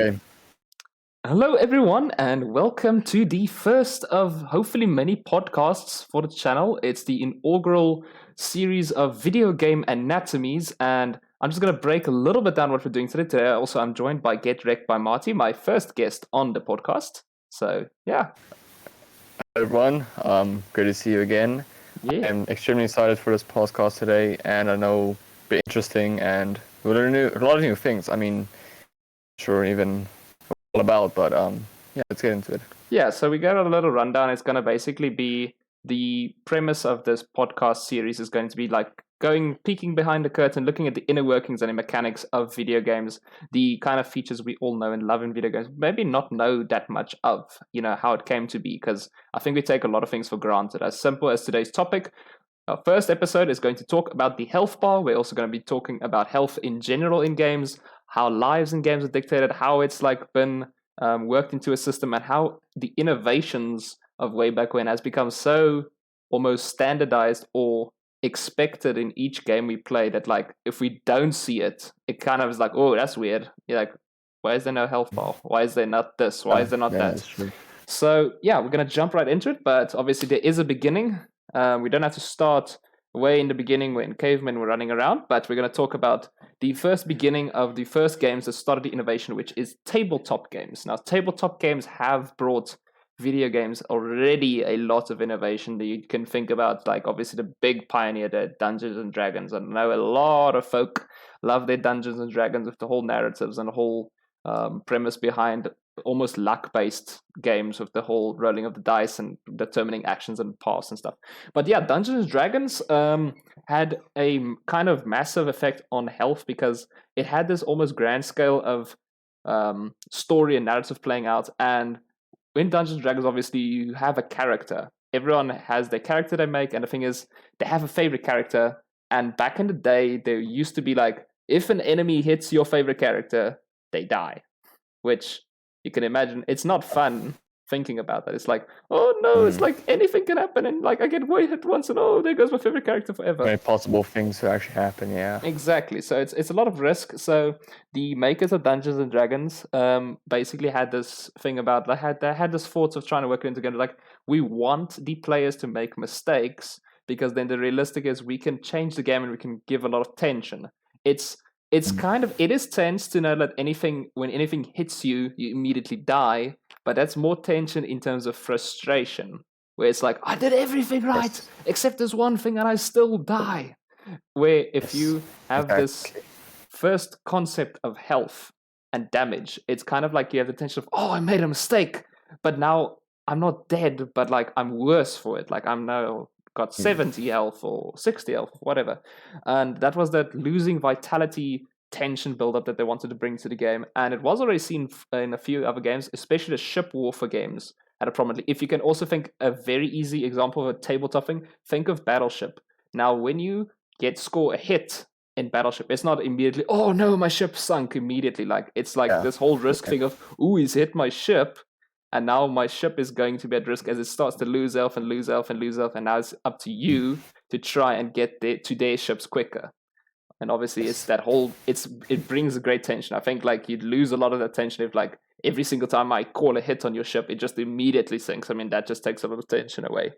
Okay. Hello, everyone, and welcome to the first of hopefully many podcasts for the channel. It's the inaugural series of video game anatomies, and I'm just going to break a little bit down what we're doing today. I'm joined by Get Wrecked by Marty, my first guest on the podcast. So, yeah. Hi, everyone. Good to see you again. Yeah. I'm extremely excited for this podcast today, and I know it'll be interesting, and we'll learn a lot of new things. I mean, sure, even all about, but yeah, let's get into it. Yeah, so we got a little rundown. It's going to basically be the premise of this podcast series is going to be like peeking behind the curtain, looking at the inner workings and the mechanics of video games, the kind of features we all know and love in video games, maybe not know that much of, how it came to be, because I think we take a lot of things for granted. As simple as today's topic, our first episode is going to talk about the health bar. We're also going to be talking about health in general in games, how lives in games are dictated, how it's like been worked into a system, and how the innovations of way back when has become so almost standardized or expected in each game we play that, like, if we don't see it, it kind of is like, oh, that's weird. You're like, why is there no health bar? Why is there not this? Why is there not Yeah, that? that's true. So yeah, we're gonna jump right into it, but obviously there is a beginning. We don't have to start way in the beginning when cavemen were running around, but we're gonna talk about the first beginning of the first games that started the innovation, which is tabletop games. Now, tabletop games have brought video games already a lot of innovation that you can think about, like obviously the big pioneer there, Dungeons and Dragons. I know a lot of folk love their Dungeons and Dragons with the whole narratives and the whole premise behind almost luck-based games with the whole rolling of the dice and determining actions and paths and stuff. But yeah, Dungeons and Dragons had a kind of massive effect on health because it had this almost grand scale of story and narrative playing out. And in Dungeons and Dragons, obviously, you have a character. Everyone has their character they make, and the thing is, they have a favorite character. And back in the day, there used to be like, if an enemy hits your favorite character, they die, which you can imagine it's not fun thinking about that. It's like, oh no, it's like anything can happen, and like I get way hit once, and oh, there goes my favorite character forever. Many possible things to actually happen. Yeah. Exactly. So it's a lot of risk. So the makers of Dungeons and Dragons basically had this thing about they had this thoughts of trying to work it together. Like, we want the players to make mistakes because then the realistic is we can change the game and we can give a lot of tension. It's kind of, it is tense to know that when anything hits you, you immediately die, but that's more tension in terms of frustration, where it's like, I did everything right Yes. except this one thing and I still die. Where if Yes. you have this Exactly. first concept of health and damage, it's kind of like you have the tension of, oh, I made a mistake, but now I'm not dead, but like I'm worse for it. Like I'm now got 70 health or 60 health, whatever. And that was that losing vitality tension buildup that they wanted to bring to the game. And it was already seen in a few other games, especially the ship warfare games had a prominently. If you can also think a very easy example of a tabletop thing, think of Battleship. Now, when you score a hit in Battleship, it's not immediately, oh no, my ship sunk immediately. Like, it's like this whole risk thing of, ooh, he's hit my ship, and now my ship is going to be at risk as it starts to lose health and lose health and lose health, and now it's up to you to try and get to their ships quicker. And obviously, it's that whole, it brings a great tension. I think like you'd lose a lot of that tension if like every single time I call a hit on your ship, it just immediately sinks. I mean, that just takes a lot of tension away.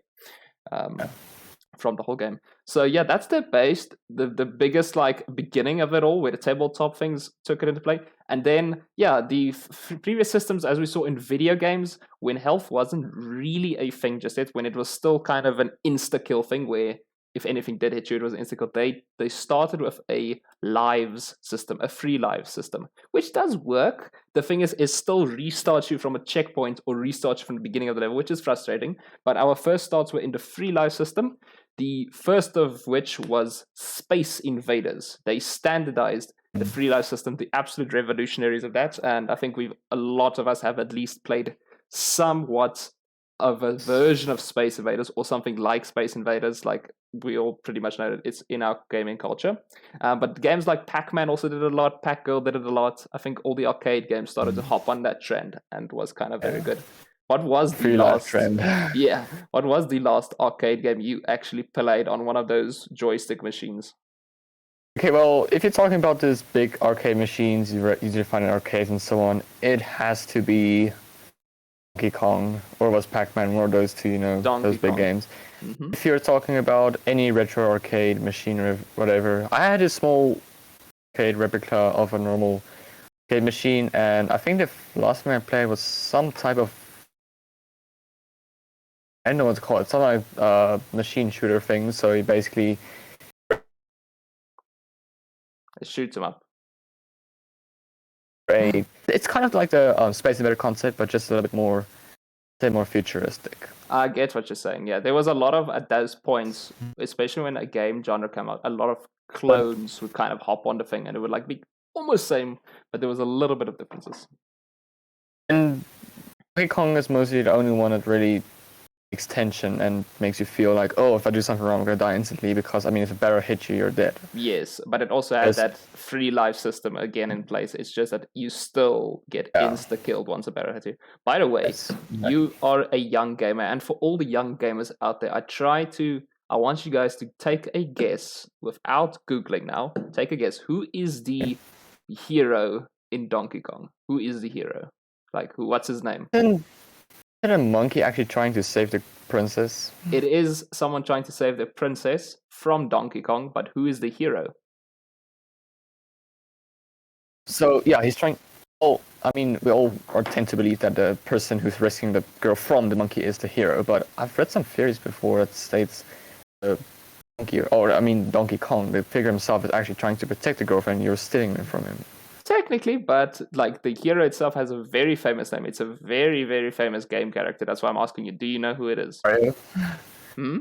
From the whole game. So yeah, that's the base, the biggest like beginning of it all, where the tabletop things took it into play. And then yeah, the previous systems, as we saw in video games, when health wasn't really a thing just yet, when it was still kind of an insta kill thing, where if anything did hit you, it was an insta kill. They started with a lives system, a free lives system, which does work. The thing is, it still restarts you from a checkpoint or restarts you from the beginning of the level, which is frustrating. But our first starts were in the free life system. The first of which was Space Invaders. They standardized the free life system, the absolute revolutionaries of that. And I think a lot of us have at least played somewhat of a version of Space Invaders or something like Space Invaders. Like, we all pretty much know that it's in our gaming culture. But games like Pac-Man also did it a lot. Pac-Girl did it a lot. I think all the arcade games started to hop on that trend and was kind of very good. What was the Free life last? trend. Yeah, what was the last arcade game you actually played on one of those joystick machines? Okay, well, if you're talking about these big arcade machines you usually find in arcades and so on, it has to be Donkey Kong or was Pac-Man, one of those two, Donkey those big Kong. games. Mm-hmm. If you're talking about any retro arcade machine or whatever, I had a small arcade replica of a normal arcade machine, and I think the last one I played was some type of, I don't know what it's called, some like machine shooter thing. So you basically It shoots them up. it's kind of like the Space Invader concept, but just a little bit more, say, more futuristic. I get what you're saying. Yeah, there was a lot of, at those points, especially when a game genre came out, a lot of clones would kind of hop on the thing, and it would like be almost same, but there was a little bit of differences. And Donkey Kong is mostly the only one that really makes tension and makes you feel like, oh, if I do something wrong, I'm gonna die instantly, because I mean, if a barrel hits you, you're dead. Yes, but it also had that free life system again in place. It's just that you still get insta killed once a barrel hits you. By the way, you are a young gamer, and for all the young gamers out there, I want you guys to take a guess without Googling now. Take a guess. Who is the hero in Donkey Kong? Who is the hero? Like, what's his name? And a monkey actually trying to save the princess? It is someone trying to save the princess from Donkey Kong, but who is the hero? So yeah, he's trying. Oh, I mean, we all tend to believe that the person who's rescuing the girl from the monkey is the hero, but I've read some theories before that states the Donkey Kong, the figure himself, is actually trying to protect the girlfriend. You're stealing it from him. Technically, but like the hero itself has a very famous name. It's a very, very famous game character. That's why I'm asking you. Do you know who it is? Mario? Hmm?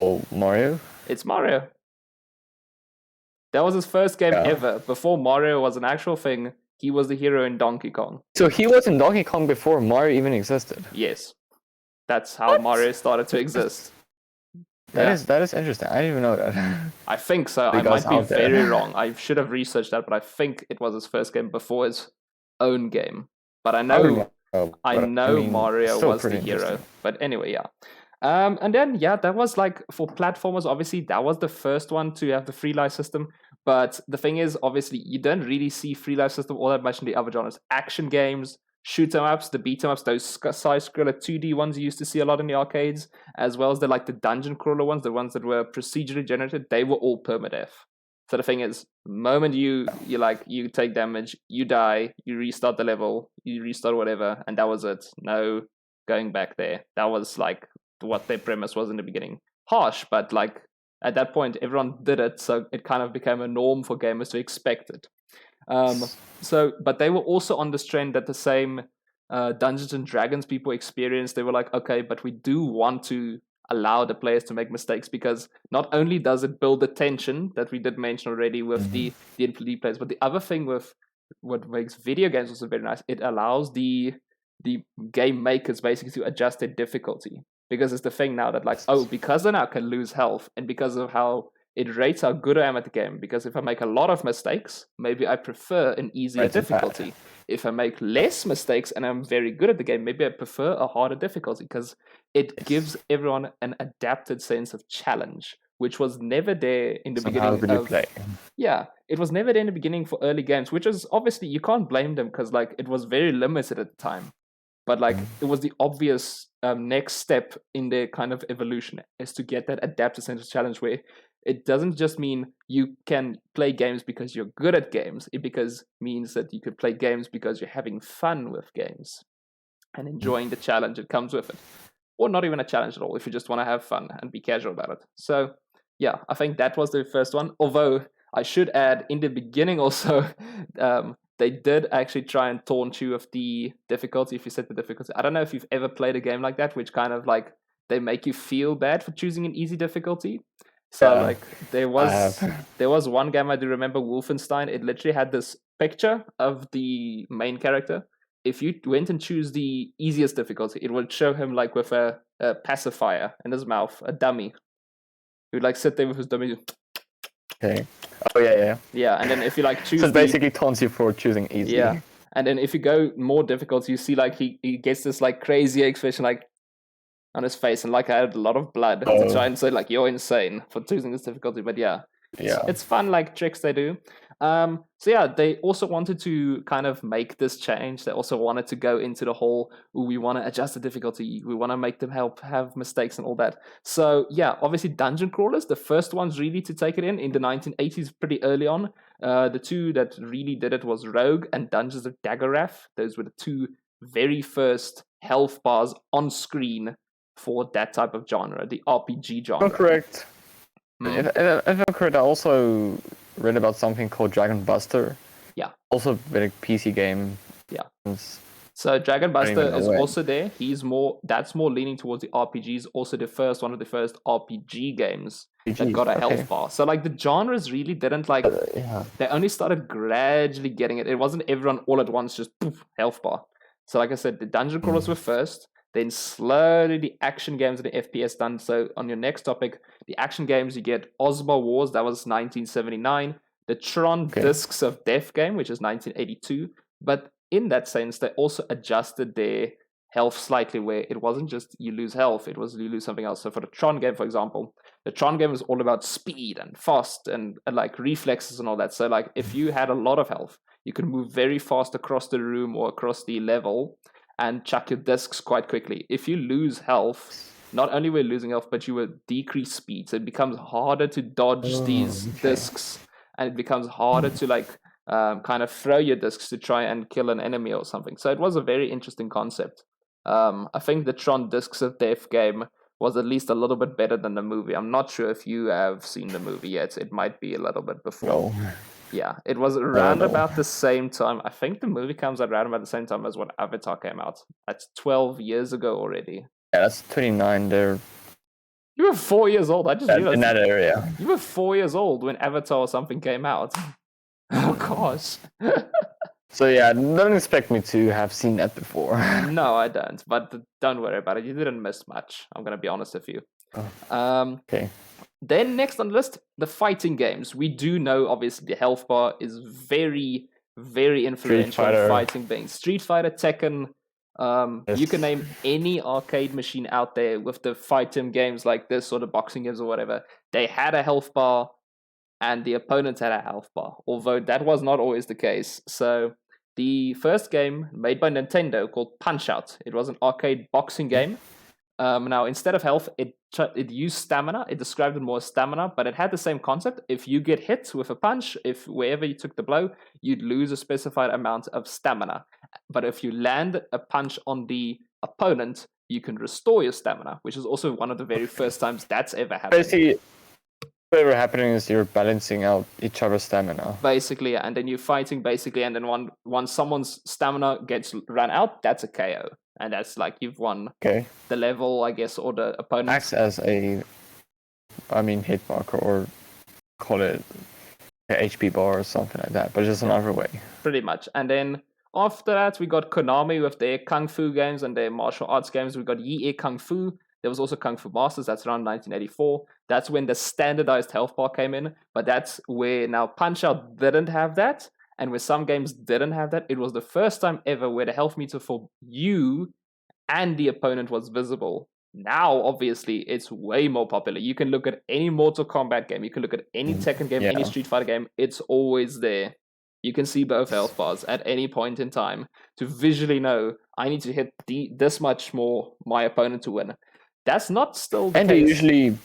Oh, Mario? It's Mario. That was his first game ever. Before Mario was an actual thing, he was the hero in Donkey Kong. So he was in Donkey Kong before Mario even existed? Yes. That's how Mario started to exist. That is interesting. I didn't even know that. I think so. I might be very wrong. I should have researched that, but I think it was his first game before his own game. But I know Mario was the hero. But anyway, yeah. And then that was like for platformers. Obviously, that was the first one to have the free life system. But the thing is, obviously, you don't really see free life system all that much in the other genres. Action games, shoot 'em ups, the beat 'em ups, those side-scroller 2D ones you used to see a lot in the arcades, as well as the dungeon crawler ones, the ones that were procedurally generated. They were all permadeath. So the thing is, moment you take damage, you die, you restart the level, you restart whatever, and that was it. No going back there. That was like what their premise was in the beginning. Harsh, but like at that point, everyone did it, so it kind of became a norm for gamers to expect it. But they were also on this trend that the same Dungeons and Dragons people experienced. They were like, okay, but we do want to allow the players to make mistakes, because not only does it build the tension that we did mention already with the NPD players, but the other thing with what makes video games also very nice, it allows the game makers basically to adjust their difficulty. Because it's the thing now that because I now can lose health, and because of how it rates how good I am at the game, because if I make a lot of mistakes, maybe I prefer an easier difficulty. If I make less mistakes and I'm very good at the game, maybe I prefer a harder difficulty, because it gives everyone an adapted sense of challenge, which was never there in the beginning of play. Yeah, it was never there in the beginning for early games, which is obviously, you can't blame them, because it was very limited at the time. But it was the obvious next step in their kind of evolution, is to get that adaptive sense of challenge, where it doesn't just mean you can play games because you're good at games. It means that you could play games because you're having fun with games and enjoying the challenge that comes with it. Or not even a challenge at all, if you just want to have fun and be casual about it. So, yeah, I think that was the first one. Although, I should add, in the beginning also, they did actually try and taunt you with the difficulty if you set the difficulty. I don't know if you've ever played a game like that, which kind of they make you feel bad for choosing an easy difficulty. So there was one game I do remember, Wolfenstein. It literally had this picture of the main character. If you went and choose the easiest difficulty, it would show him with a pacifier in his mouth, a dummy. He would sit there with his dummy. Okay. Oh yeah. Yeah, and then if you choose, so it basically taunts you for choosing easy. Yeah, and then if you go more difficult, you see he gets this crazy expression on his face, and I had a lot of blood to try and say you're insane for choosing this difficulty. But yeah, It's fun, like tricks they do. So yeah, they also wanted to kind of make this change. They also wanted to go into the whole, we want to adjust the difficulty, we want to make them have mistakes and all that. So yeah, obviously dungeon crawlers, the first ones really to take it in the 1980s, pretty early on. The two that really did it was Rogue and Dungeons of Daggerath. Those were the two very first health bars on screen for that type of genre, the RPG genre. Correct. If I'm correct, I also read about something called Dragon Buster. Yeah. Also a very PC game. Yeah. So Dragon Buster is also there. That's more leaning towards the RPGs. Also the first one of the first RPG games that got a health bar. So like the genres really didn't like. They only started gradually getting it. It wasn't everyone all at once just poof, health bar. So like I said, the dungeon crawlers were first. Then slowly the action games and the FPS done. So on your next topic, the action games, you get Ozma Wars, that was 1979. The Tron Discs of Death game, which is 1982. But in that sense, they also adjusted their health slightly, where it wasn't just you lose health, it was you lose something else. So for the Tron game, for example, the Tron game was all about speed and fast and like reflexes and all that. So like if you had a lot of health, you could move very fast across the room or across the level and chuck your discs quite quickly. If you lose health, not only were you losing health, but you will decrease speed. So it becomes harder to dodge these discs, and it becomes harder to like kind of throw your discs to try and kill an enemy or something. So it was a very interesting concept. I think the Tron Discs of Death game was at least a little bit better than the movie. I'm not sure if you have seen the movie yet. It might be a little bit before. No. Yeah, it was around about the same time. I think the movie comes out around about the same time as when Avatar came out. That's 12 years ago already. Yeah, that's 29 there. You were 4 years old. I just realized. In that area. You were 4 years old when Avatar or something came out. Oh, gosh. So yeah, don't expect me to have seen that before. No, I don't. But don't worry about it. You didn't miss much. I'm going to be honest with you. Okay. Then next on the list, the fighting games. We do know, obviously, the health bar is very, very influential in fighting games. Street Fighter, Tekken. You can name any arcade machine out there with the fighting games like this or the boxing games or whatever. They had a health bar and the opponents had a health bar, although that was not always the case. So the first game made by Nintendo called Punch-Out. It was an arcade boxing game. Now, instead of health, it used stamina. It described it more as stamina, but it had the same concept. If you get hit with a punch, if wherever you took the blow, you'd lose a specified amount of stamina. But if you land a punch on the opponent, you can restore your stamina, which is also one of the very first times that's ever happened. Basically, whatever happening is you're balancing out each other's stamina. Basically, yeah. And then you're fighting, basically, and then once someone's stamina gets run out, that's a KO. And that's like you've won the level, I guess, or the opponent. Acts as hit marker, or call it an HP bar or something like that, but just another way. Pretty much. And then after that, we got Konami with their Kung Fu games and their martial arts games. We got Yi Kung Fu. There was also Kung Fu Masters. That's around 1984. That's when the standardized health bar came in. But that's where now Punch-Out didn't have that. And where some games didn't have that, it was the first time ever where the health meter for you and the opponent was visible. Now, obviously, it's way more popular. You can look at any Mortal Kombat game. You can look at any Tekken game, any Street Fighter game. It's always there. You can see both health bars at any point in time to visually know, I need to hit this much more my opponent to win. That's not still the case.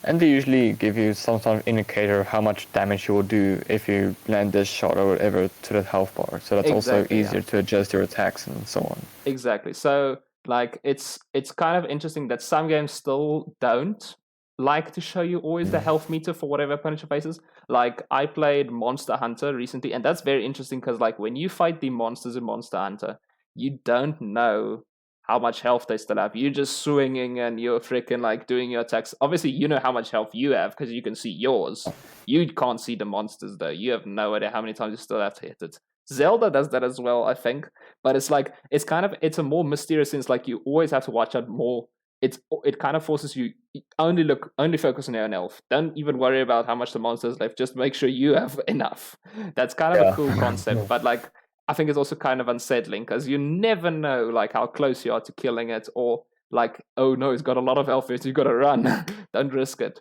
And they usually give you some sort of indicator of how much damage you will do if you land this shot or whatever to the health bar. So that's also easier to adjust your attacks and so on. Exactly. So like it's kind of interesting that some games still don't like to show you always the health meter for whatever opponent you faces. Like I played Monster Hunter recently, and that's very interesting because like when you fight the monsters in Monster Hunter, you don't know how much health they still have. You're just swinging and you're freaking like doing your attacks. Obviously, you know how much health you have because you can see yours. You can't see the monsters though. You have no idea how many times you still have to hit it. Zelda does that as well, I think. But it's like, it's a more mysterious sense. Like you always have to watch out more. It kind of forces you only focus on your own health. Don't even worry about how much the monsters left. Just make sure you have enough. That's kind of a cool concept. But like, I think it's also kind of unsettling because you never know like how close you are to killing it, or like, oh no, he's got a lot of health, you got to run. Don't risk it.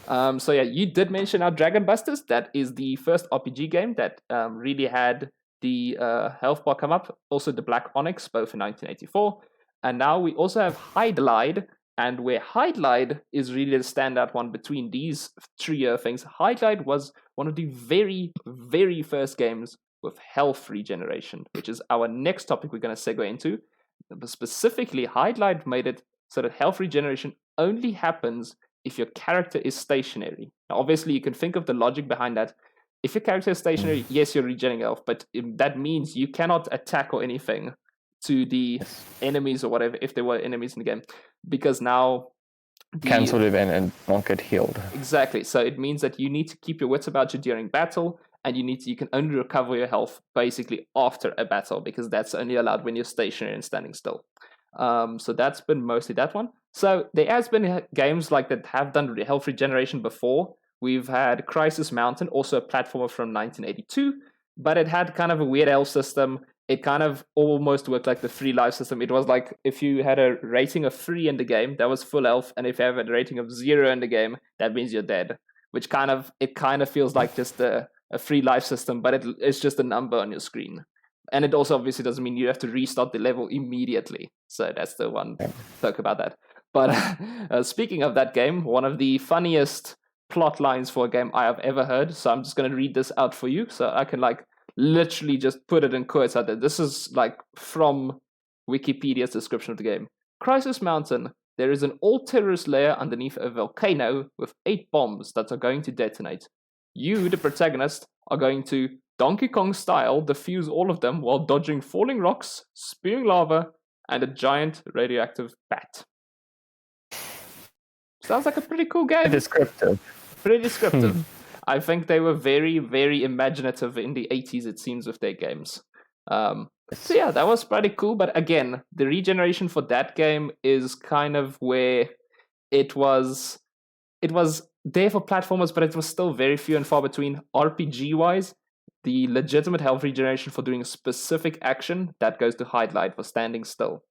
So yeah, you did mention our Dragon Busters. That is the first RPG game that really had the health bar come up. Also the Black Onyx, both in 1984. And now we also have Hydlide, and where Hydlide is really the standout one between these three things. Hydlide was one of the very, very first games with health regeneration, which is our next topic we're going to segue into. But specifically, Hydlide made it so that health regeneration only happens if your character is stationary. Now, obviously, you can think of the logic behind that. If your character is stationary, yes, you're regenerating health, but that means you cannot attack or anything to the enemies or whatever, if there were enemies in the game, because now cancel the event and won't get healed. Exactly. So it means that you need to keep your wits about you during battle, and you can only recover your health basically after a battle, because that's only allowed when you're stationary and standing still. So that's been mostly that one. So there has been games like that have done health regeneration before. We've had Crisis Mountain, also a platformer from 1982, but it had kind of a weird health system. It kind of almost worked like the free life system. It was like if you had a rating of 3 in the game, that was full health, and if you have a rating of 0 in the game, that means you're dead. Which kind of feels like just a free life system, but it's just a number on your screen. And it also obviously doesn't mean you have to restart the level immediately. So that's the one talk about that. But speaking of that game, one of the funniest plot lines for a game I have ever heard. So I'm just going to read this out for you, so I can literally just put it in quotes out there. This is from Wikipedia's description of the game. Crisis Mountain. There is an all-terrorist layer underneath a volcano with 8 bombs that are going to detonate. You, the protagonist, are going to, Donkey Kong style, defuse all of them while dodging falling rocks, spewing lava, and a giant radioactive bat. Sounds like a pretty cool game. Pretty descriptive. I think they were very, very imaginative in the 80s, it seems, with their games. So yeah, that was pretty cool. But again, the regeneration for that game is kind of where it was there for platformers, but it was still very few and far between. RPG-wise, the legitimate health regeneration for doing a specific action, that goes to Hydlide for standing still.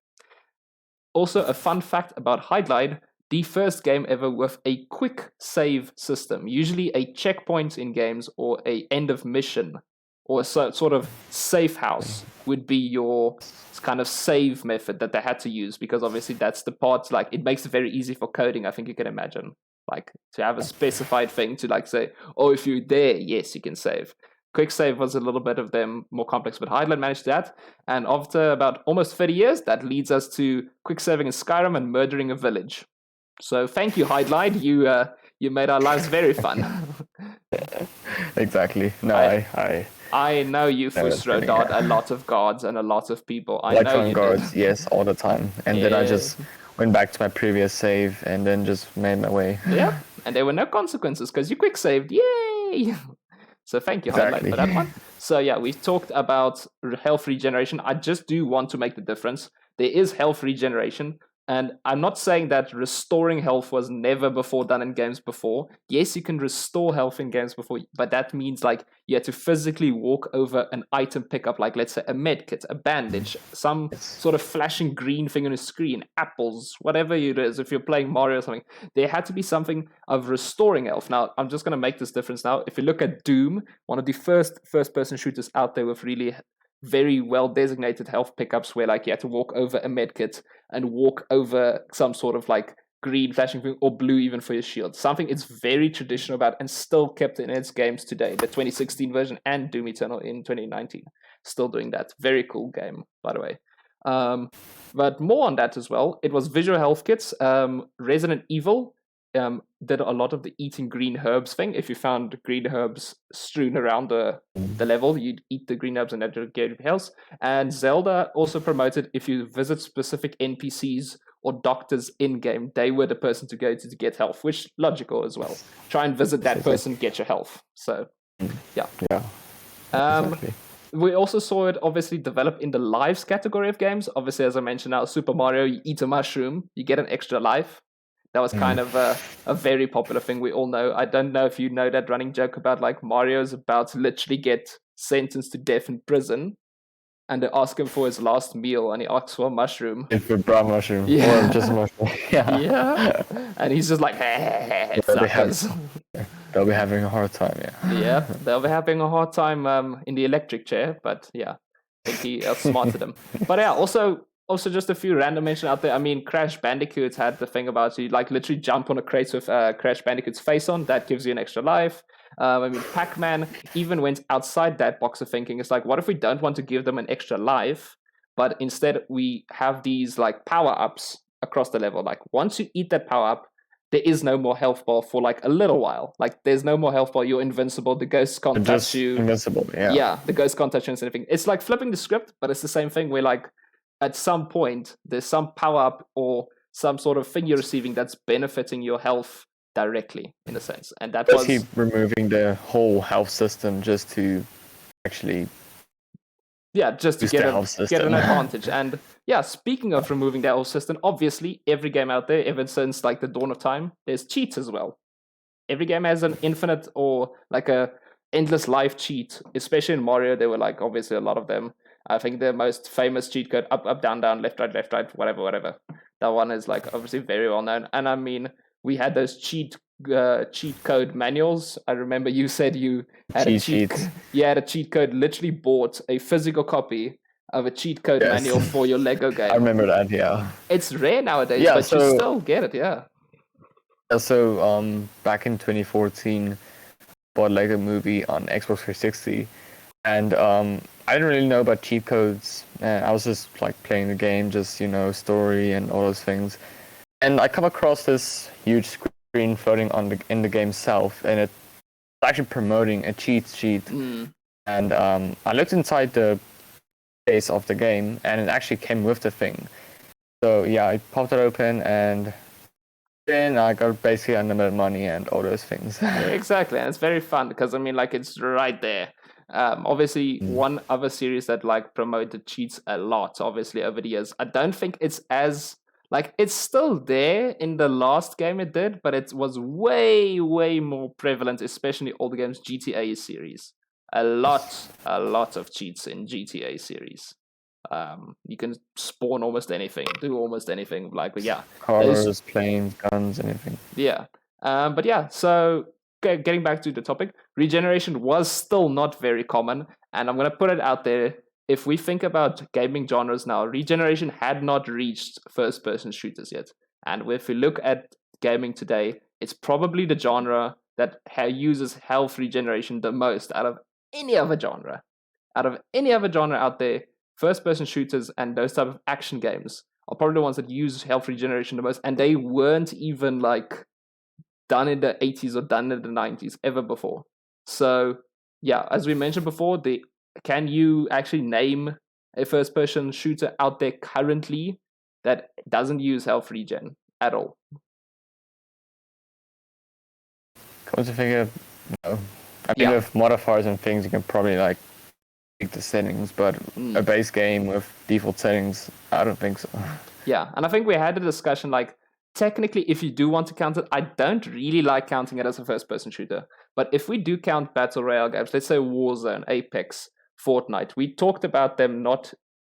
Also, a fun fact about Hydlide, the first game ever with a quick save system. Usually a checkpoint in games or a end of mission or a sort of safe house would be your kind of save method that they had to use, because obviously that's the part, it makes it very easy for coding, I think you can imagine. To have a specified thing to say, oh, if you're there, yes, you can save. Quick save was a little bit of them more complex, but Hydlide managed that. And after about almost 30 years, that leads us to quick saving in Skyrim and murdering a village. So thank you, Hydlide. You made our lives very fun. Exactly. No, I know you frustro dot a lot of guards and a lot of people. I know you guards, yes, all the time. And then I just went back to my previous save and then just made my way. Yeah, and there were no consequences because you quick saved. Yay! So thank you, Hydlide, for that one. So yeah, we've talked about health regeneration. I just do want to make the difference. There is health regeneration. And I'm not saying that restoring health was never before done in games before. Yes, you can restore health in games before, but that means you had to physically walk over an item pickup, let's say a med kit, a bandage, some sort of flashing green thing on a screen, apples, whatever it is. If you're playing Mario or something, there had to be something of restoring health. Now, I'm just going to make this difference now. If you look at Doom, one of the first-person shooters out there with really very well designated health pickups where you had to walk over a medkit and walk over some sort of green flashing thing or blue even for your shield. Something it's very traditional about and still kept in its games today. The 2016 version and Doom Eternal in 2019. Still doing that. Very cool game, by the way. But more on that as well. It was visual health kits. Resident Evil did a lot of the eating green herbs thing. If you found green herbs strewn around the level, you'd eat the green herbs and that would give you health. And Zelda also promoted if you visit specific NPCs or doctors in-game, they were the person to go to get health, which logical as well. Try and visit that person, get your health. So, yeah. Exactly. We also saw it obviously develop in the lives category of games. Obviously, as I mentioned now, Super Mario, you eat a mushroom, you get an extra life. That was kind of a very popular thing we all know. I don't know if you know that running joke about Mario's about to literally get sentenced to death in prison. and they ask him for his last meal, and he asks for a mushroom. If a brown mushroom Yeah. or just a mushroom. Yeah. Yeah, and he's just like, suckers. They'll be having a hard time. Yeah. Yeah, they'll be having a hard time in the electric chair, but yeah, I think he outsmarted him. But yeah, also just a few random mention out there. I mean, Crash Bandicoot had the thing about you like literally jump on a crate with Crash Bandicoot's face on. That gives you an extra life. I mean, Pac-Man even went outside that box of thinking. It's like, what if we don't want to give them an extra life, but instead we have these like power-ups across the level. Like once you eat that power-up, there is no more health bar for like a little while. Like there's no more health bar. You're invincible. The ghosts can't touch you. Invincible. Yeah. Yeah, the ghosts can't touch you and anything. It's like flipping the script, but it's the same thing where like at some point there's some power-up or some sort of thing you're receiving that's benefiting your health directly in a sense. And that was keep removing the whole health system just to actually just to get an advantage. And yeah, speaking of removing that whole system, obviously every game out there ever since like the dawn of time, there's cheats as well. Every game has an infinite or like a endless life cheat, especially in Mario. There were like obviously a lot of them. I think the most famous cheat code, up, down, left, right, whatever. That one is like obviously very well known. And I mean, we had those cheat code manuals. I remember you said you had a cheat code. Literally bought a physical copy of a cheat code manual for your Lego game. I remember that. Yeah, it's rare nowadays, but you still get it. Yeah. So back in 2014, bought Lego Movie on Xbox 360, and I didn't really know about cheat codes. And I was just like playing the game, just story and all those things. And I come across this huge screen floating in the game itself, and it's actually promoting a cheat sheet. And I looked inside the base of the game, and it actually came with the thing. So yeah, I popped it open, and then I got basically unlimited money and all those things. Exactly, and it's very fun because I mean, like it's right there. Obviously, one other series that like promoted cheats a lot, obviously over the years. I don't think it's as like it's still there in the last game it did, but it was way more prevalent, especially all the games GTA series. A lot of cheats in GTA series. You can spawn almost anything, do almost anything. Like yeah, cars, planes, guns, anything. Yeah, but yeah. So getting back to the topic, regeneration was still not very common, and I'm gonna put it out there. If we think about gaming genres now, regeneration had not reached first-person shooters yet. And if we look at gaming today, it's probably the genre that uses health regeneration the most out of any other genre. Out of any other genre out there, first-person shooters and those type of action games are probably the ones that use health regeneration the most. And they weren't even like done in the 80s or done in the 90s ever before. So yeah, as we mentioned before, can you actually name a first-person shooter out there currently that doesn't use health regen at all? Come to figure, no. I mean, with modifiers and things, you can probably like tweak the settings, but a base game with default settings, I don't think so. Yeah, and I think we had a discussion like, technically, if you do want to count it, I don't really like counting it as a first-person shooter. But if we do count Battle Royale games, let's say Warzone, Apex, Fortnite, we talked about them not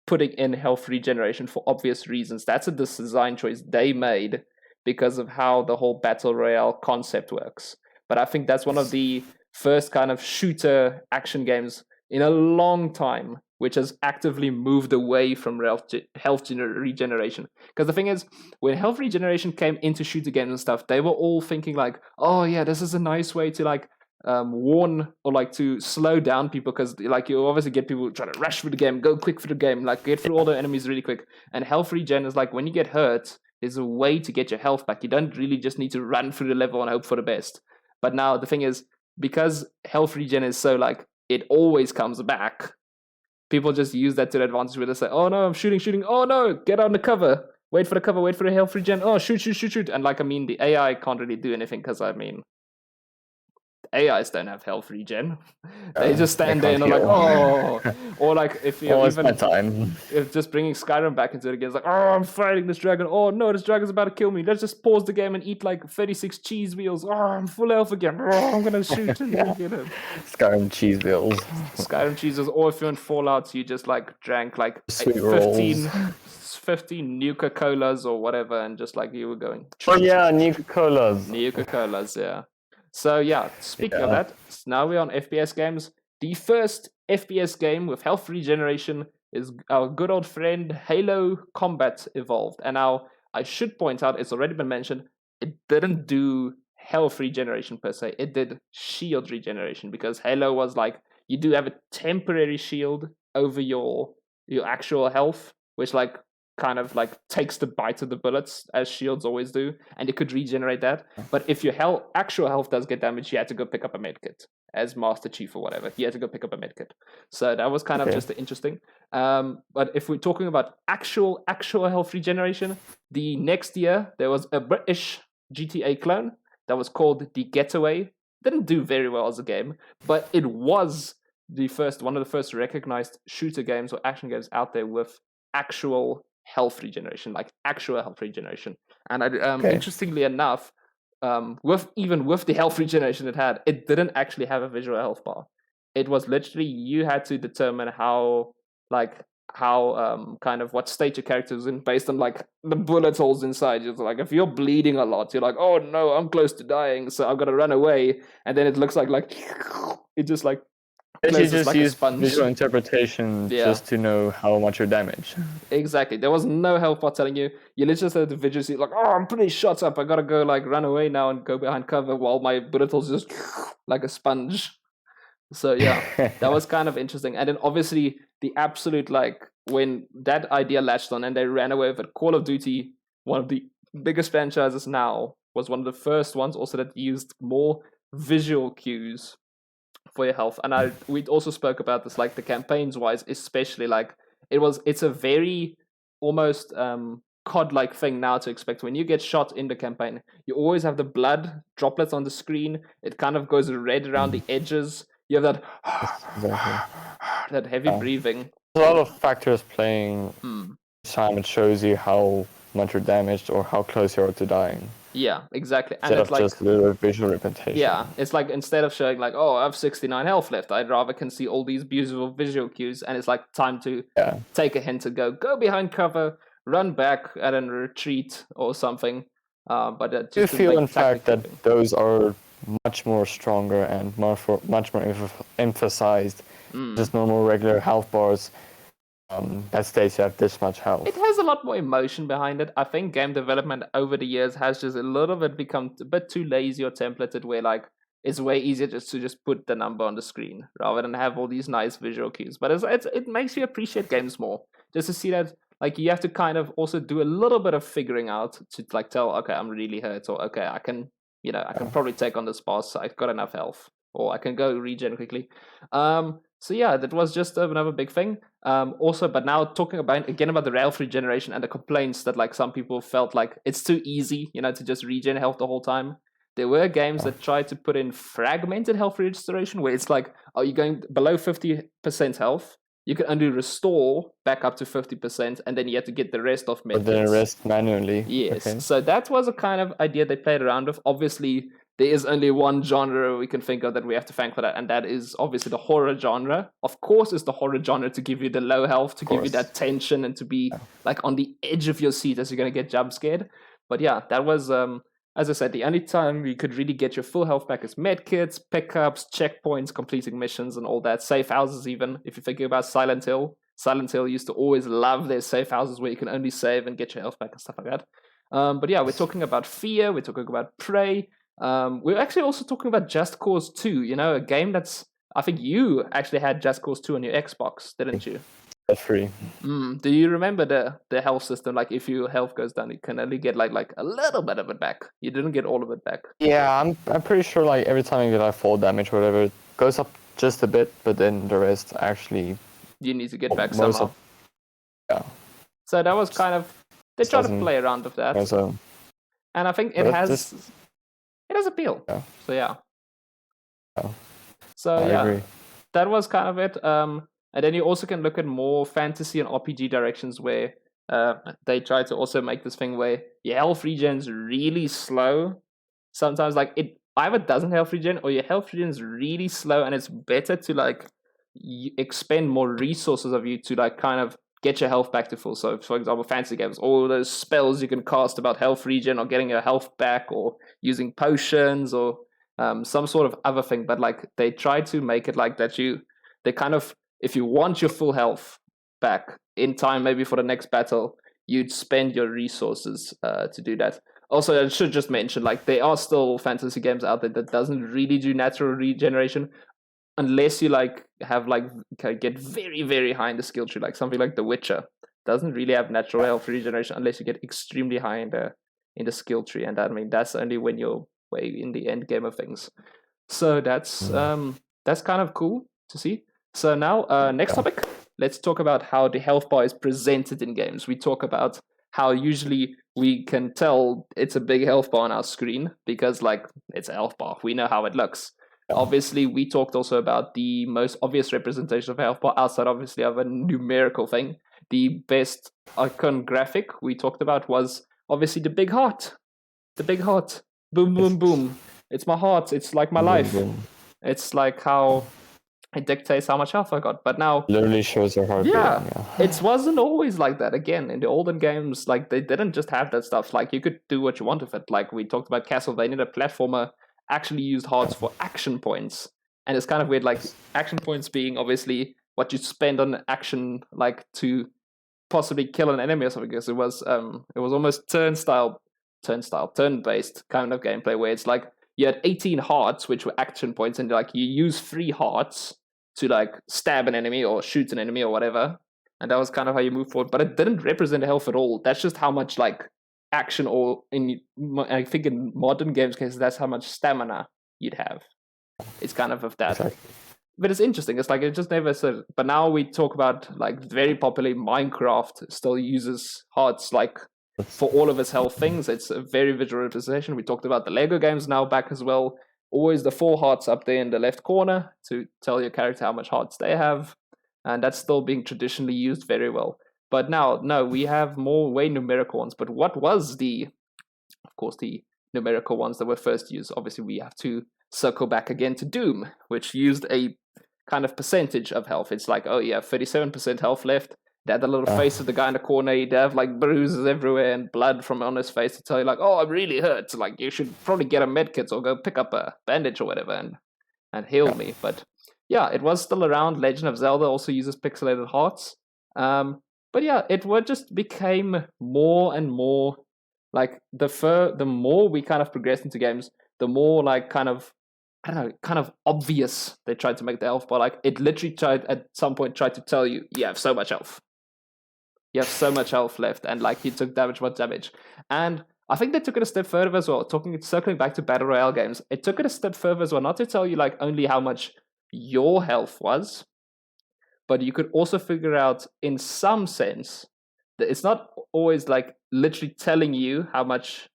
putting in health regeneration for obvious reasons. That's a design choice they made because of how the whole Battle Royale concept works. But I think that's one of the first kind of shooter action games in a long time which has actively moved away from health regeneration. Because the thing is, when health regeneration came into shooter games and stuff, they were all thinking like, oh yeah, this is a nice way to like warn or like to slow down people, because like you obviously get people trying to rush through the game, go quick for the game, like get through all the enemies really quick. And health regen is like when you get hurt, there's a way to get your health back. You don't really just need to run through the level and hope for the best. But now the thing is, because health regen is so like it always comes back, people just use that to their advantage where they say, oh no, I'm shooting, oh no, get on the cover, wait for the cover, wait for the health regen, oh shoot. And like, I mean, the AI can't really do anything because I mean, AIs don't have health regen. They Yeah, just stand there can't and are like, heal. oh, or like if you Oh, it's even my time. if just bringing Skyrim back into the game, it's like, oh, I'm fighting this dragon. Oh no, this dragon's about to kill me. Let's just pause the game and eat like 36 cheese wheels. Oh, I'm full health again. Oh, I'm gonna shoot and get him. Skyrim cheese wheels. Skyrim cheeses, or if you're in Fallout, you just like drank like Sweet 15 Nuka-Colas or whatever, and just like you were going. Oh yeah, Nuka-Colas. Nuka-Colas, yeah. So yeah, speaking of Yeah. that, now we're on FPS games. The first FPS game with health regeneration is our good old friend Halo Combat Evolved. And now I should point out, it's already been mentioned, it didn't do health regeneration per se. It did shield regeneration, because Halo was like, you do have a temporary shield over your actual health, which like kind of like takes the bite of the bullets, as shields always do, and it could regenerate that. But if your actual health does get damaged, you had to go pick up a medkit. As Master Chief or whatever, you had to go pick up a medkit. So that was kind of just interesting. But if we're talking about actual health regeneration, the next year there was a British GTA clone that was called The Getaway. Didn't do very well as a game, but it was one of the first recognized shooter games or action games out there with actual health regeneration, like actual health regeneration. And interestingly enough, with the health regeneration it didn't actually have a visual health bar. It was literally, you had to determine how kind of what state your character was in based on like the bullet holes inside you. So like if you're bleeding a lot, you're like, oh no, I'm close to dying, so I've got to run away. And then it looks like it just like You just like use visual interpretation just to know how much you're damaged. Exactly. There was no health bar telling you. You literally just had the visual see like, oh, I'm pretty shot up. I gotta go like run away now and go behind cover while my bullet holes just like a sponge. So yeah, that was kind of interesting. And then obviously the absolute like when that idea latched on and they ran away with it, Call of Duty, one of the biggest franchises now, was one of the first ones also that used more visual cues for your health. And we also spoke about this, like the campaigns wise, especially like it's a very almost COD-like thing now to expect. When you get shot in the campaign, you always have the blood droplets on the screen. It kind of goes red around the edges. You have that that heavy breathing. There's a lot of factors playing time. It shows you how much you're damaged or how close you are to dying. Yeah, exactly. And Instead it's of like just a little visual representation. Yeah, it's like instead of showing like, oh, I have 69 health left, I'd rather can see all these beautiful visual cues, and it's like time to take a hint to go behind cover, run back and then retreat or something. But just you feel in fact that those are much more stronger and much more emphasized. Just normal regular health bars. That states you have this much health. It has a lot more emotion behind it. I think game development over the years has just a little bit become a bit too lazy or templated, where like it's way easier just to put the number on the screen rather than have all these nice visual cues. But it makes you appreciate games more, just to see that like you have to kind of also do a little bit of figuring out to like tell, okay, I'm really hurt, or okay, I can probably take on this boss. I've got enough health, or I can go regen quickly. So yeah, that was just another big thing. Also, but now talking about the health regeneration and the complaints that like some people felt like it's too easy, to just regen health the whole time. There were games that tried to put in fragmented health restoration, where it's like, oh, you're going below 50% health, you can only restore back up to 50%, and then you have to get the rest off medkits. The rest manually. Yes. Okay. So that was a kind of idea they played around with. Obviously, there is only one genre we can think of that we have to thank for that, and that is obviously the horror genre. Of course, it's the horror genre to give you the low health, to give you that tension, and to be like on the edge of your seat as you're going to get jump scared. But yeah, that was, as I said, the only time you could really get your full health back is medkits, pickups, checkpoints, completing missions, and all that. Safe houses, even. If you're thinking about Silent Hill used to always love their safe houses where you can only save and get your health back and stuff like that. But yeah, we're talking about Fear, we're talking about Prey. We're actually also talking about Just Cause 2, a game that's, I think you actually had Just Cause 2 on your Xbox, didn't you? That's free. Do you remember the health system? Like if your health goes down, you can only get like a little bit of it back. You didn't get all of it back. Yeah, I'm pretty sure like every time you get like fall damage or whatever, it goes up just a bit, but then the rest actually you need to get back somehow. Yeah. So that was kind of, they try to play around with that. So, and I think it has appeal. Yeah. So yeah. Oh, So I yeah, agree. that was kind of it. And then you also can look at more fantasy and RPG directions where they try to also make this thing where your health regen's really slow. Sometimes like it either doesn't health regen or your health regen is really slow, and it's better to like expend more resources of you to like kind of get your health back to full. So for example, fantasy games, all those spells you can cast about health regen or getting your health back or using potions or some sort of other thing, but like they try to make it like that they kind of, if you want your full health back in time, maybe for the next battle, you'd spend your resources to do that. Also, I should just mention, like, there are still fantasy games out there that doesn't really do natural regeneration unless you like have like get very very high in the skill tree, like something like The Witcher doesn't really have natural health regeneration unless you get extremely high in the skill tree, and I mean that's only when you're way in the end game of things. So that's kind of cool to see. So now next topic, let's talk about how the health bar is presented in games. We talk about how usually we can tell it's a big health bar on our screen because like it's a health bar, we know how it looks. Obviously, we talked also about the most obvious representation of a health bar outside, obviously, of a numerical thing. The best icon graphic we talked about was obviously the big heart. The big heart. Boom, boom, boom. It's my heart. It's like my life. It's like how it dictates how much health I got. But now, literally shows your heart. yeah, it wasn't always like that. Again, in the olden games, like they didn't just have that stuff. Like you could do what you want with it. Like we talked about Castlevania, the platformer actually used hearts for action points, and it's kind of weird. Like action points being obviously what you spend on action, like to possibly kill an enemy or something. Because it was almost turn-based kind of gameplay where it's like you had 18 hearts, which were action points, and like you use 3 hearts to like stab an enemy or shoot an enemy or whatever, and that was kind of how you move forward. But it didn't represent health at all. That's just how much like action, or I think in modern games cases, that's how much stamina you'd have. It's kind of that. Exactly. But it's interesting. It's like it just never said. But now we talk about like very popularly Minecraft still uses hearts like for all of its health things. It's a very visual representation. We talked about the Lego games now back as well. Always the 4 hearts up there in the left corner to tell your character how much hearts they have. And that's still being traditionally used very well. But now, no, we have more way numerical ones. But what was of course, the numerical ones that were first used? Obviously, we have to circle back again to Doom, which used a kind of percentage of health. It's like, oh yeah, 37% health left. They had the little face of the guy in the corner. He'd have like bruises everywhere and blood from on his face to tell you like, oh, I'm really hurt. Like you should probably get a med kit or go pick up a bandage or whatever and heal me. But yeah, it was still around. Legend of Zelda also uses pixelated hearts. But yeah, it just became more and more like the more we kind of progressed into games, the more like kind of, I don't know, kind of obvious they tried to make the health bar. Like it literally tried to tell you, you have so much health. You have so much health left, and like you took damage, what damage? And I think they took it a step further as well. Circling back to battle royale games, it took it a step further as well, not to tell you like only how much your health was, but you could also figure out in some sense that it's not always like literally telling you how much,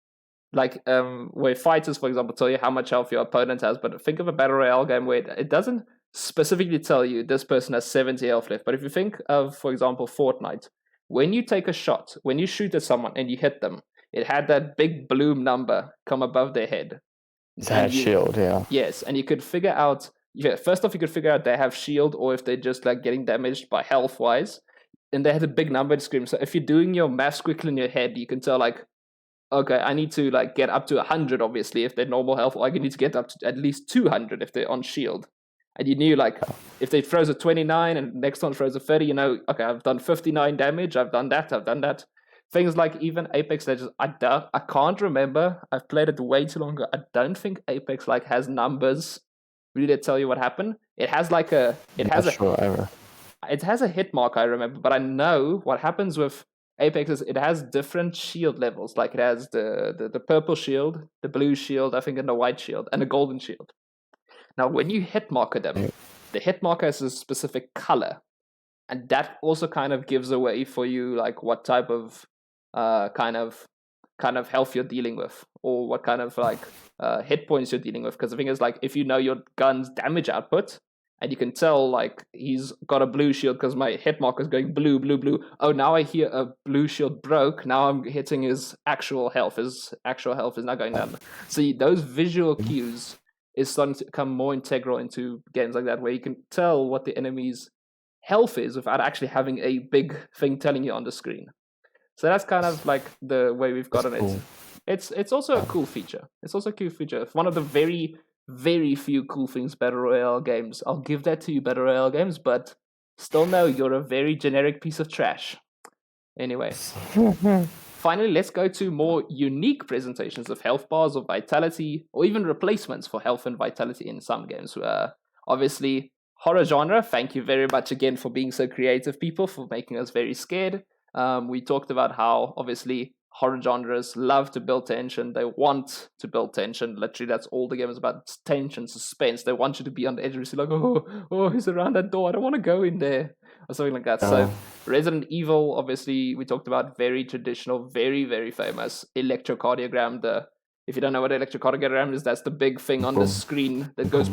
like where fighters, for example, tell you how much health your opponent has. But think of a battle royale game where it doesn't specifically tell you this person has 70 health left. But if you think of, for example, Fortnite, when you take a shot, when you shoot at someone and you hit them, it had that big bloom number come above their head. It's a shield, yeah. Yes, and you could figure out, first off, you could figure out they have shield or if they're just like getting damaged by health-wise. And they had a big number to scream. So if you're doing your maths quickly in your head, you can tell like, okay, I need to like get up to 100, obviously, if they're normal health, or I need to get up to at least 200 if they're on shield. And you knew like, if they throws a 29 and next one throws a 30, you know, okay, I've done 59 damage, I've done that. Things like even Apex Legends, I can't remember. I've played it way too long ago. I don't think Apex like has numbers really tell you what happened. It has like a, it has a hit mark, I remember, but I know what happens with Apex is it has different shield levels. Like it has the purple shield, the blue shield, I think, and the white shield, and the golden shield. Now, when you hit marker them, the hit marker has a specific color, and that also kind of gives away for you like what type of kind of kind of health you're dealing with, or what kind of like hit points you're dealing with. Because the thing is, like, if you know your gun's damage output, and you can tell, like, he's got a blue shield because my hit marker is going blue, blue, blue. Oh, now I hear a blue shield broke. Now I'm hitting his actual health. His actual health is now going down. See, those visual cues is starting to become more integral into games like that, where you can tell what the enemy's health is without actually having a big thing telling you on the screen. So that's kind of like the way we've gotten Cool. it. It's also a cool feature. It's also a cool feature. It's one of the very, very few cool things Battle Royale games. I'll give that to you, Battle Royale games, but still no, you're a very generic piece of trash. Anyway, finally, let's go to more unique presentations of health bars or vitality, or even replacements for health and vitality in some games. Obviously, horror genre, thank you very much again for being so creative, people, for making us very scared. We talked about how, obviously, horror genres love to build tension. They want to build tension. Literally, that's all the game is about: tension, suspense. They want you to be on the edge of like, oh, he's around that door. I don't want to go in there, or something like that. So, Resident Evil, obviously, we talked about very traditional, very, very famous electrocardiogram. If you don't know what electrocardiogram is, that's the big thing on the screen that goes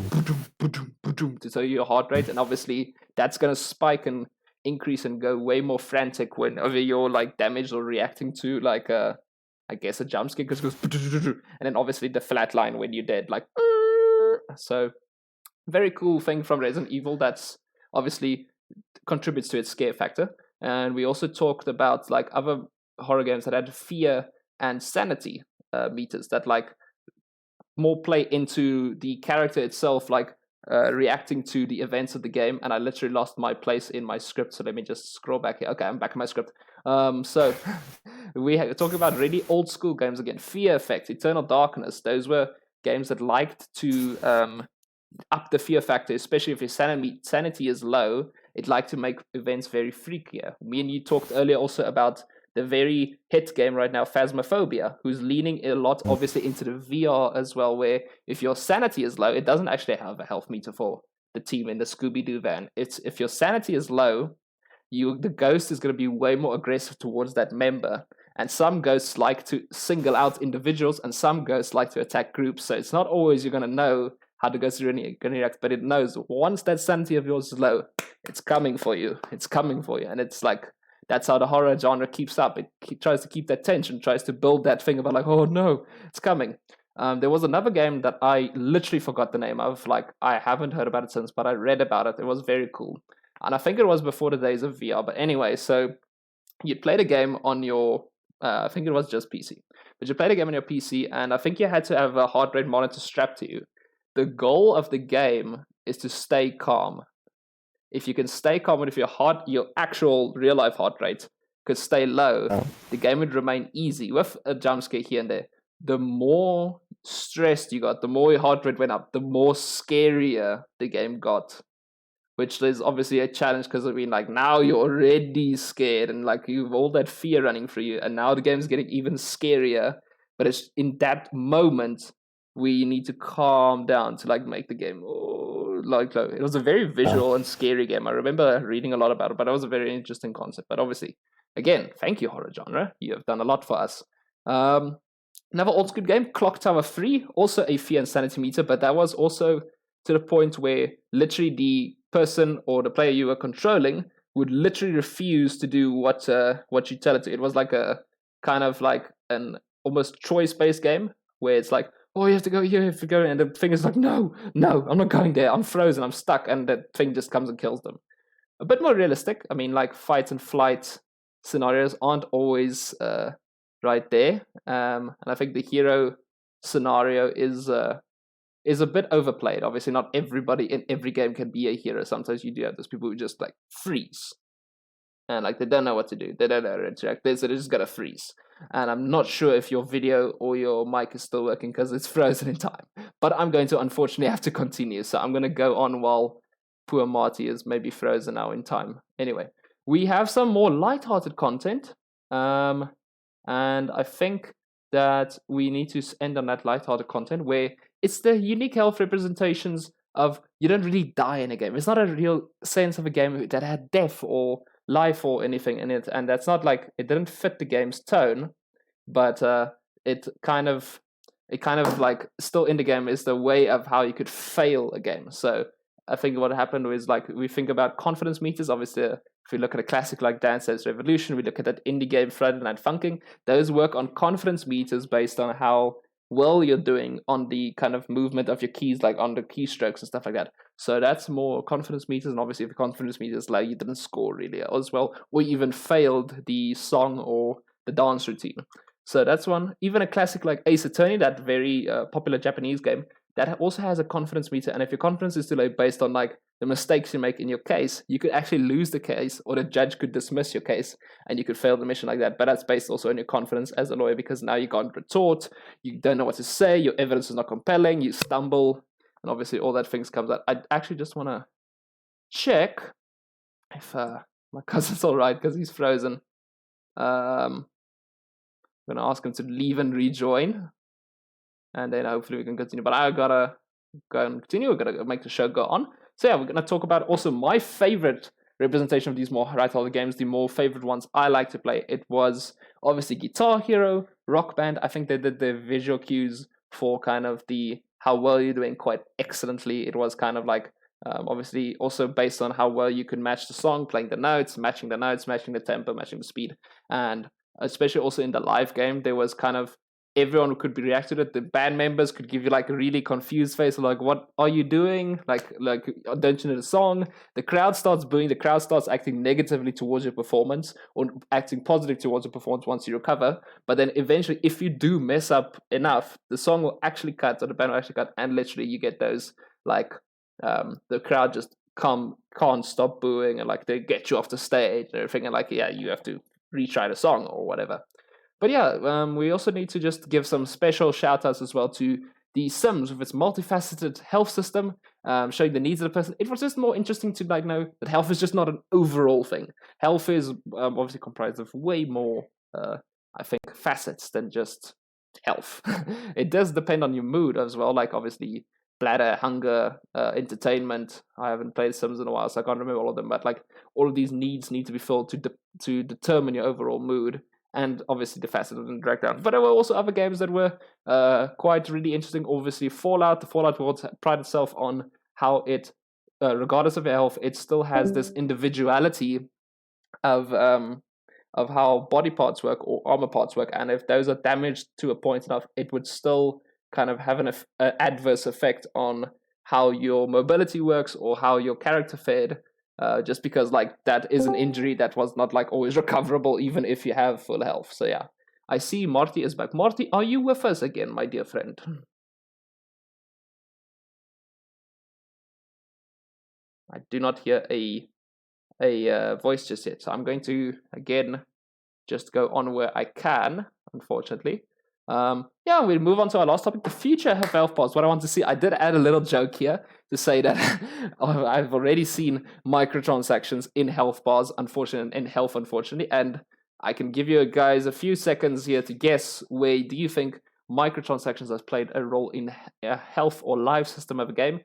to tell you your heart rate, and obviously that's going to spike and increase and go way more frantic whenever you're like damaged or reacting to like I guess a jump scare, because it goes and then obviously the flat line when you're dead, like. So very cool thing from Resident Evil that's obviously contributes to its scare factor. And we also talked about like other horror games that had fear and sanity meters that like more play into the character itself, like reacting to the events of the game. And I literally lost my place in my script, so let me just scroll back here. Okay, I'm back in my script. So we talking about really old school games again. Fear Effect, Eternal Darkness, those were games that liked to up the fear factor, especially if your sanity is low. It liked to make events very freakier. Me and you talked earlier also about the very hit game right now, Phasmophobia, who's leaning a lot, obviously, into the VR as well, where if your sanity is low, it doesn't actually have a health meter for the team in the Scooby-Doo van. It's if your sanity is low, the ghost is going to be way more aggressive towards that member. And some ghosts like to single out individuals, and some ghosts like to attack groups. So it's not always you're going to know how the ghost is really going to react, but it knows once that sanity of yours is low, it's coming for you. It's coming for you. And it's like, that's how the horror genre keeps up. It tries to keep that tension, tries to build that thing about like, oh no, it's coming. There was another game that I literally forgot the name of. Like, I haven't heard about it since, but I read about it. It was very cool. And I think it was before the days of VR. But anyway, so you played a game on your, I think it was just PC. But you played a game on your PC, and I think you had to have a heart rate monitor strapped to you. The goal of the game is to stay calm. If you can stay calm with your actual real life heart rate could stay low, the game would remain easy with a jump scare here and there. The more stressed you got, the more your heart rate went up, the more scarier the game got. Which is obviously a challenge, because I mean, like, now you're already scared and like you've all that fear running through you, and now the game's getting even scarier. But it's in that moment we need to calm down to like make the game like it was a very visual and scary game. I remember reading a lot about it, but it was a very interesting concept. But obviously, again, thank you, horror genre. You have done a lot for us. Another old school game, Clock Tower 3, also a fear and sanity meter, but that was also to the point where literally the person or the player you were controlling would literally refuse to do what you tell it to. It was like a kind of like an almost choice-based game where it's like, oh, you have to go here, you have to go, and the thing is like, no, I'm not going there, I'm frozen, I'm stuck, and the thing just comes and kills them. A bit more realistic. I mean, like, fight and flight scenarios aren't always right there, and I think the hero scenario is a bit overplayed. Obviously, not everybody in every game can be a hero. Sometimes you do have those people who just like freeze, and like they don't know what to do, they don't know how to interact, so they just gotta freeze. And I'm not sure if your video or your mic is still working because it's frozen in time. But I'm going to unfortunately have to continue. So I'm going to go on while poor Marty is maybe frozen now in time. Anyway, we have some more lighthearted content. And I think that we need to end on that lighthearted content where it's the unique health representations of you don't really die in a game. It's not a real sense of a game that had death or life or anything in it, and that's not like, it didn't fit the game's tone. but it kind of like still in the game is the way of how you could fail a game. So I think what happened was like we think about confidence meters. Obviously, if we look at a classic like Dance Dance Revolution, we look at that indie game Friday Night Funkin'. Those work on confidence meters based on how well you're doing on the kind of movement of your keys, like on the keystrokes and stuff like that. So that's more confidence meters, and obviously if the confidence meters like you didn't score really as well, or you even failed the song or the dance routine. So that's one. Even a classic like Ace Attorney, that very popular Japanese game, that also has a confidence meter. And if your confidence is too low based on like the mistakes you make in your case, you could actually lose the case, or the judge could dismiss your case, and you could fail the mission like that. But that's based also on your confidence as a lawyer, because now you can't retort, you don't know what to say, your evidence is not compelling, you stumble, and obviously all that things comes out. I actually just want to check if my cousin's all right, because he's frozen. I'm gonna ask him to leave and rejoin, and then hopefully we can continue. But I gotta go and continue. We're gonna make the show go on. So yeah, we're gonna talk about also my favorite representation of these more right-holder games, the more favorite ones I like to play. It was obviously Guitar Hero, Rock Band. I think they did the visual cues for kind of the how well you're doing quite excellently. It was kind of like obviously also based on how well you can match the song, playing the notes, matching the tempo, matching the speed, and especially also in the live game, there was kind of everyone could be react to it. The band members could give you like a really confused face, like "What are you doing? Like don't you know the song?" The crowd starts booing. The crowd starts acting negatively towards your performance, or acting positive towards your performance once you recover. But then eventually, if you do mess up enough, the song will actually cut, or the band will actually cut, and literally you get those like the crowd just can't stop booing, and like they get you off the stage and everything, and like yeah, you have to retry the song or whatever. But yeah, we also need to just give some special shout outs as well to the Sims with its multifaceted health system, showing the needs of the person. It was just more interesting to like know that health is just not an overall thing. Health is obviously comprised of way more, I think, facets than just health. It does depend on your mood as well, like obviously bladder, hunger, entertainment. I haven't played Sims in a while, so I can't remember all of them. But like all of these needs need to be filled to determine your overall mood, and obviously the facet of the drag down. But there were also other games that were quite really interesting. Obviously, Fallout. The Fallout world pride itself on how it, regardless of your health, it still has this individuality of how body parts work or armor parts work, and if those are damaged to a point enough, it would still kind of have an adverse effect on how your mobility works or how your character fared, just because like that is an injury that was not like always recoverable even if you have full health. So yeah, I see Marty is back. Marty, are you with us again, my dear friend? I do not hear a voice just yet, so I'm going to again just go on where I can, unfortunately. Yeah, we'll move on to our last topic, the future of health pods. What I want to see, I did add a little joke here to say that I've already seen microtransactions in health bars, unfortunately, and I can give you guys a few seconds here to guess where do you think microtransactions has played a role in a health or life system of a game.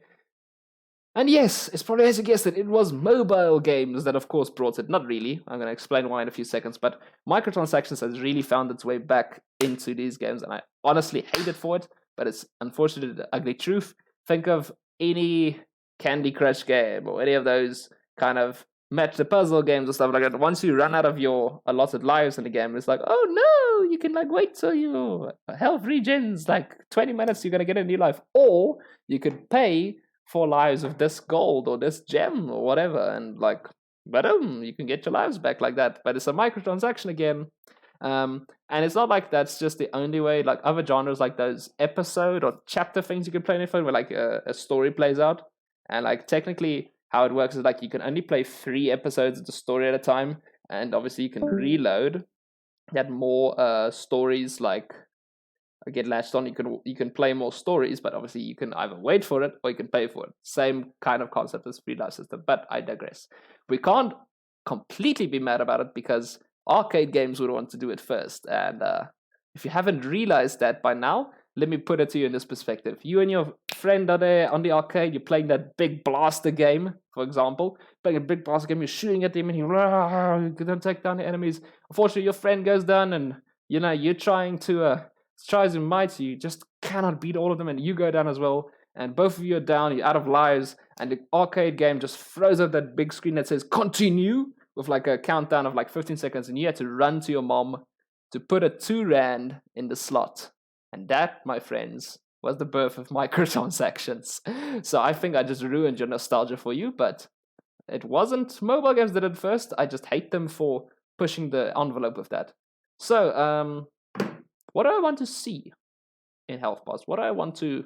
And yes, it's probably as you guessed it was mobile games that of course brought it. Not really, I'm going to explain why in a few seconds, but microtransactions has really found its way back into these games, and I honestly hate it for it, but it's unfortunately the ugly truth. Think of any Candy Crush game or any of those kind of match the puzzle games or stuff like that. Once you run out of your allotted lives in the game, it's like, oh no, you can like wait till your health regens like 20 minutes, you're going to get a new life. Or you could pay 4 lives of this gold or this gem or whatever, and like boom, you can get your lives back like that. But it's a microtransaction again, and it's not like that's just the only way. Like other genres, like those episode or chapter things you can play in your phone, where like a story plays out, and like technically how it works is like you can only play 3 episodes of the story at a time, and obviously you can reload that more stories like get latched on. You can play more stories, but obviously you can either wait for it or you can pay for it. Same kind of concept as free life system, but I digress. We can't completely be mad about it because arcade games would want to do it first. And if you haven't realized that by now, let me put it to you in this perspective. You and your friend are there on the arcade, you're playing that big blaster game, for example. Playing a big blaster game, you're shooting at them and you're going to take down the enemies. Unfortunately, your friend goes down and you're trying to tries and might, you just cannot beat all of them, and you go down as well, and both of you are down, you're out of lives, and the arcade game just throws up that big screen that says continue with like a countdown of like 15 seconds, and you had to run to your mom to put a 2 rand in the slot. And that, my friends, was the birth of microtransactions. So I think I just ruined your nostalgia for you, but it wasn't mobile games that did it first. I just hate them for pushing the envelope of that. So, what do I want to see in health bars? What do I want to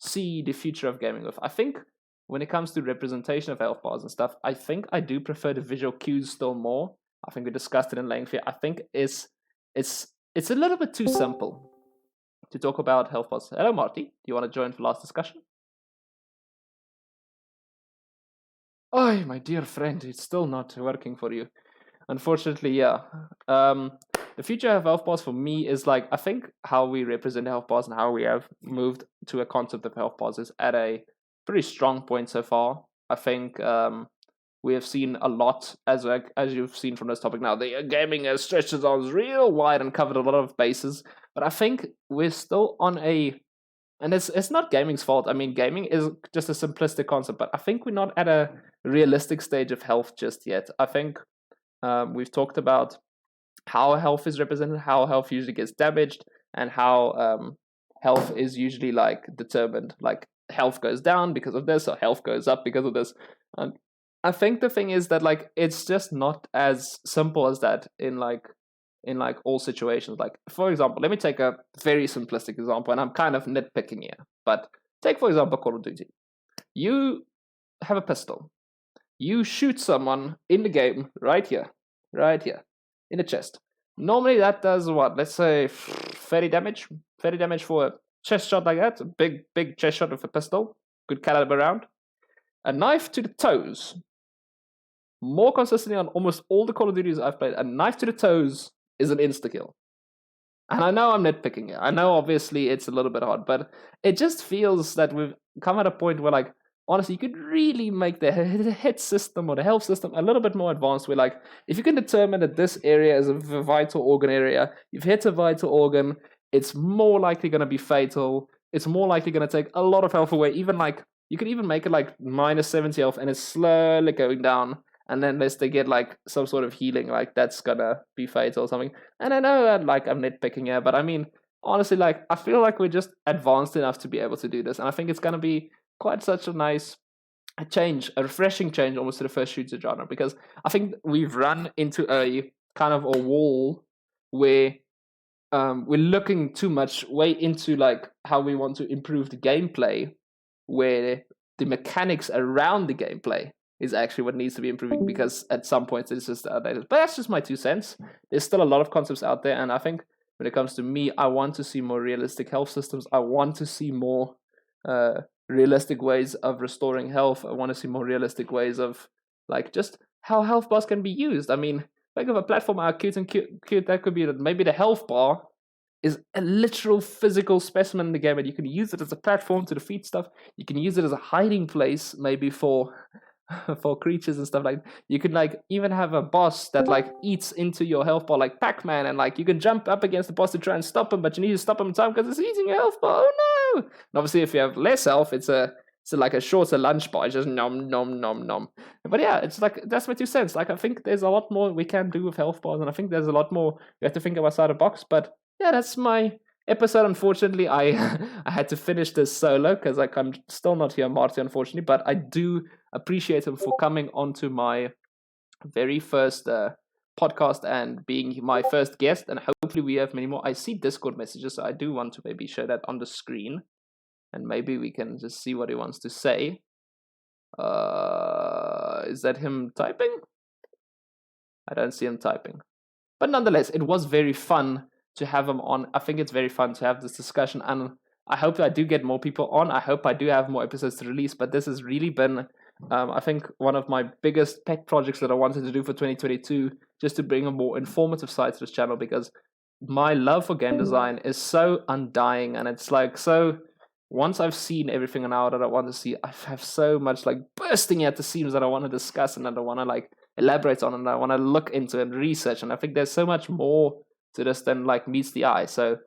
see the future of gaming with? I think when it comes to representation of health bars and stuff, I think I do prefer the visual cues still more. I think we discussed it in length here. I think it's a little bit too simple to talk about health bars. Hello, Marty. Do you want to join for last discussion? Oh, my dear friend, it's still not working for you. Unfortunately, yeah. The future of health bars for me is like, I think how we represent health bars and how we have moved to a concept of health bars is at a pretty strong point so far. I think we have seen a lot, as you've seen from this topic now, the gaming has stretched its arms real wide and covered a lot of bases. But I think we're still on a, and it's not gaming's fault. I mean, gaming is just a simplistic concept, but I think we're not at a realistic stage of health just yet. I think we've talked about how health is represented, how health usually gets damaged, and how health is usually like determined. Like health goes down because of this, or health goes up because of this. And I think the thing is that like it's just not as simple as that in all situations. Like, for example, let me take a very simplistic example, and I'm kind of nitpicking here. But take, for example, Call of Duty. You have a pistol. You shoot someone in the game right here, in the chest. Normally that does what? Let's say 30 damage. 30 damage for a chest shot like that. A big chest shot with a pistol. Good caliber round. A knife to the toes. More consistently on almost all the Call of Duties I've played, a knife to the toes is an insta-kill. And I know I'm nitpicking it. I know obviously it's a little bit hard, but it just feels that we've come at a point where like, honestly, you could really make the hit system or the health system a little bit more advanced. Where, like, if you can determine that this area is a vital organ area, you've hit a vital organ, it's more likely going to be fatal. It's more likely going to take a lot of health away. Even like, you could even make it like minus 70 health, and it's slowly going down. And then unless they get like some sort of healing, like that's gonna be fatal or something. And I know that like I'm nitpicking here, but I mean, honestly, like I feel like we're just advanced enough to be able to do this, and I think it's gonna be quite such a nice change, a refreshing change almost to the first shooter genre, because I think we've run into a kind of a wall where we're looking too much way into like how we want to improve the gameplay, where the mechanics around the gameplay is actually what needs to be improving, because at some points it's just outdated. But that's just my 2 cents. There's still a lot of concepts out there, and I think when it comes to me, I want to see more realistic health systems. I want to see more realistic ways of restoring health. I want to see more realistic ways of like just how health bars can be used. I mean, think of a platform how cute that could be. That maybe the health bar is a literal physical specimen in the game, and you can use it as a platform to defeat stuff. You can use it as a hiding place, maybe for creatures and stuff. Like you could like even have a boss that like eats into your health bar like Pac-Man, and like you can jump up against the boss to try and stop him, but you need to stop him in time because it's eating your health bar. Oh no! And obviously if you have less health, it's like a shorter lunch bar. It's just nom nom nom nom. But yeah, it's like that's my 2 cents. Like I think there's a lot more we can do with health bars, and I think there's a lot more we have to think of outside the box. But yeah, that's my episode. Unfortunately, I had to finish this solo because like I'm still not here, Marty, unfortunately, but I do appreciate him for coming onto my very first podcast and being my first guest, and hopefully we have many more. I see Discord messages, so I do want to maybe show that on the screen, and maybe we can just see what he wants to say. Is that him typing? I don't see him typing, but nonetheless, it was very fun to have him on. I think it's very fun to have this discussion, and I hope I do get more people on. I hope I do have more episodes to release, but this has really been I think one of my biggest pet projects that I wanted to do for 2022, just to bring a more informative side to this channel, because my love for game design is so undying, and it's like, so once I've seen everything now that I want to see, I have so much like bursting at the seams that I want to discuss and that I want to like elaborate on, and I want to look into and research, and I think there's so much more to this than like meets the eye. So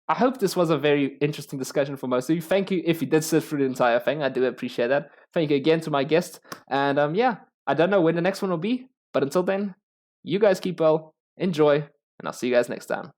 I hope this was a very interesting discussion for most of you. Thank you if you did sit through the entire thing. I do appreciate that. Thank you again to my guest. And yeah, I don't know when the next one will be, but until then, you guys keep well, enjoy, and I'll see you guys next time.